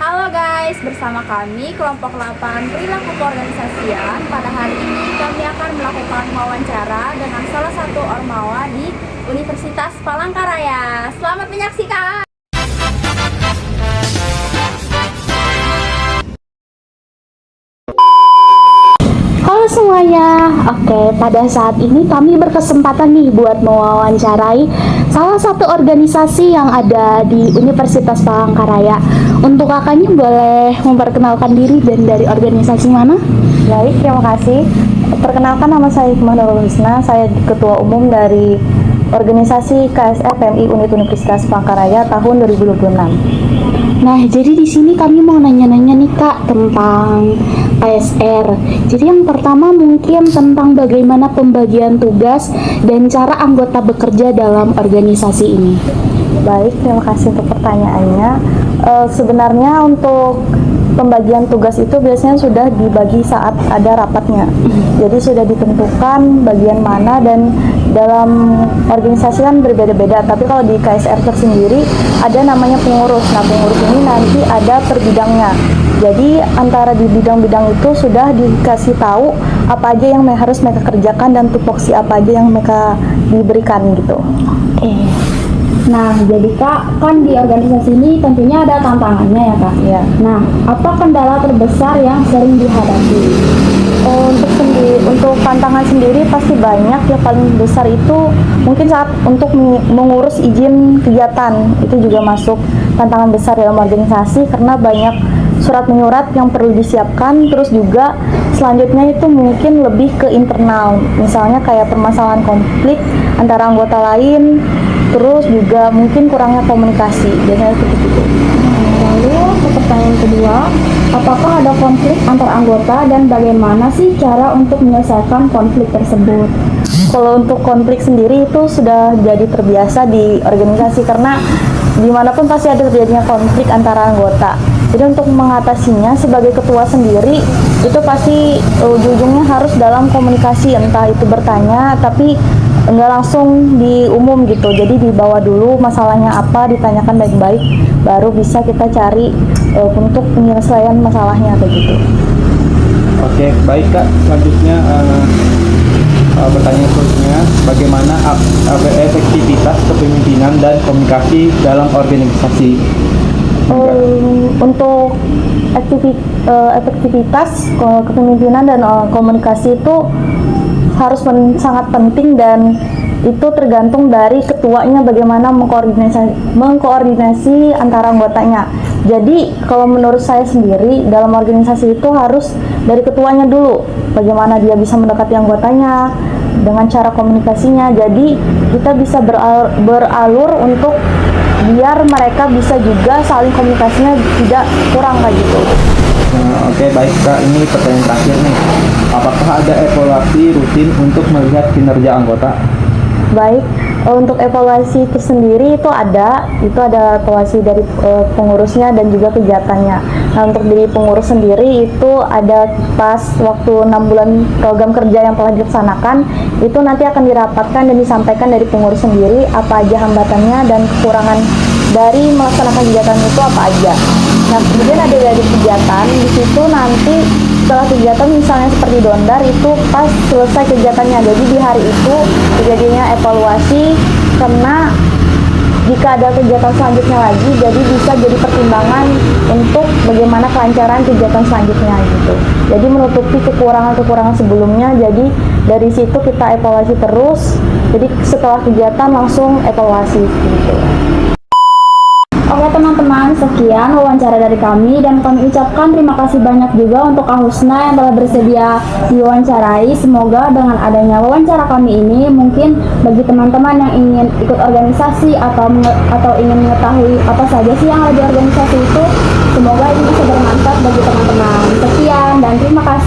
Halo guys, bersama kami kelompok 8 perilaku keorganisasian. Pada hari ini kami akan melakukan wawancara dengan salah satu ormawa di Universitas Palangkaraya. Selamat menyaksikan. Halo semuanya, oke pada saat ini kami berkesempatan nih buat mewawancarai salah satu organisasi yang ada di Universitas Palangkaraya. Untuk kakaknya boleh memperkenalkan diri dan dari organisasi mana? Baik, terima kasih. Perkenalkan, nama saya Hikmah Nurul Husna. Saya Ketua Umum dari organisasi KSR PMI Unit Universitas Palangkaraya tahun 2026. Nah, jadi di sini kami mau nanya-nanya nih Kak tentang KSR. Jadi yang pertama mungkin tentang bagaimana pembagian tugas dan cara anggota bekerja dalam organisasi ini. Baik, terima kasih untuk pertanyaannya. Sebenarnya untuk pembagian tugas itu biasanya sudah dibagi saat ada rapatnya. Jadi sudah ditentukan bagian mana, dan dalam organisasi kan berbeda-beda. Tapi kalau di KSR tersendiri ada namanya pengurus. Nah, pengurus ini nanti ada per bidangnya. Jadi antara di bidang-bidang itu sudah dikasih tahu apa aja yang harus mereka kerjakan dan tupoksi apa aja yang mereka diberikan gitu. Oke. Nah, jadi Kak, kan di organisasi ini tentunya ada tantangannya ya Kak? Ya. Nah, apa kendala terbesar yang sering dihadapi? Untuk tantangan sendiri pasti banyak. Yang paling besar itu mungkin saat untuk mengurus izin kegiatan, itu juga masuk tantangan besar dalam organisasi karena banyak surat menyurat yang perlu disiapkan. Terus juga selanjutnya itu mungkin lebih ke internal, misalnya kayak permasalahan konflik antara anggota lain, terus juga mungkin kurangnya komunikasi, biasanya seperti itu. Lalu ke pertanyaan kedua, apakah ada konflik antar anggota dan bagaimana sih cara untuk menyelesaikan konflik tersebut? Kalau untuk konflik sendiri itu sudah jadi terbiasa di organisasi karena dimanapun pasti ada terjadinya konflik antara anggota. Jadi untuk mengatasinya sebagai ketua sendiri itu pasti ujung-ujungnya harus dalam komunikasi, entah itu bertanya tapi nggak langsung diumum gitu. Jadi dibawa dulu masalahnya apa, ditanyakan baik-baik, baru bisa kita cari untuk penyelesaian masalahnya begitu. Oke, baik Kak. Selanjutnya pertanyaan selanjutnya, bagaimana efektivitas kepemimpinan dan komunikasi dalam organisasi? Untuk efektivitas kepemimpinan dan komunikasi itu harus sangat penting, dan itu tergantung dari ketuanya bagaimana mengkoordinasi antara anggotanya. Jadi kalau menurut saya sendiri dalam organisasi itu harus dari ketuanya dulu, bagaimana dia bisa mendekati anggotanya dengan cara komunikasinya. Jadi kita bisa beralur untuk biar mereka bisa juga saling komunikasinya tidak kurang kayak gitu. Oke, baik Kak. Ini pertanyaan terakhir nih. Apakah ada evaluasi rutin untuk melihat kinerja anggota? Baik, untuk evaluasi itu sendiri itu ada evaluasi dari pengurusnya dan juga kegiatannya. Nah, untuk di pengurus sendiri itu ada pas waktu 6 bulan program kerja yang telah dilaksanakan, itu nanti akan dirapatkan dan disampaikan dari pengurus sendiri apa aja hambatannya dan kekurangan dari melaksanakan kegiatan itu apa aja. Nah, kemudian ada dari kegiatan, di situ nanti setelah kegiatan misalnya seperti dondar itu pas selesai kegiatannya, jadi di hari itu terjadinya evaluasi, karena jika ada kegiatan selanjutnya lagi jadi bisa jadi pertimbangan untuk bagaimana kelancaran kegiatan selanjutnya gitu. Jadi menutupi kekurangan-kekurangan sebelumnya, jadi dari situ kita evaluasi terus, jadi setelah kegiatan langsung evaluasi gitu. Oke teman-teman, sekian wawancara dari kami, dan kami ucapkan terima kasih banyak juga untuk Kak Husna yang telah bersedia diwawancarai. Semoga dengan adanya wawancara kami ini, mungkin bagi teman-teman yang ingin ikut organisasi atau ingin mengetahui apa saja sih yang ada di organisasi itu, semoga ini bisa bermanfaat bagi teman-teman. Sekian dan terima kasih.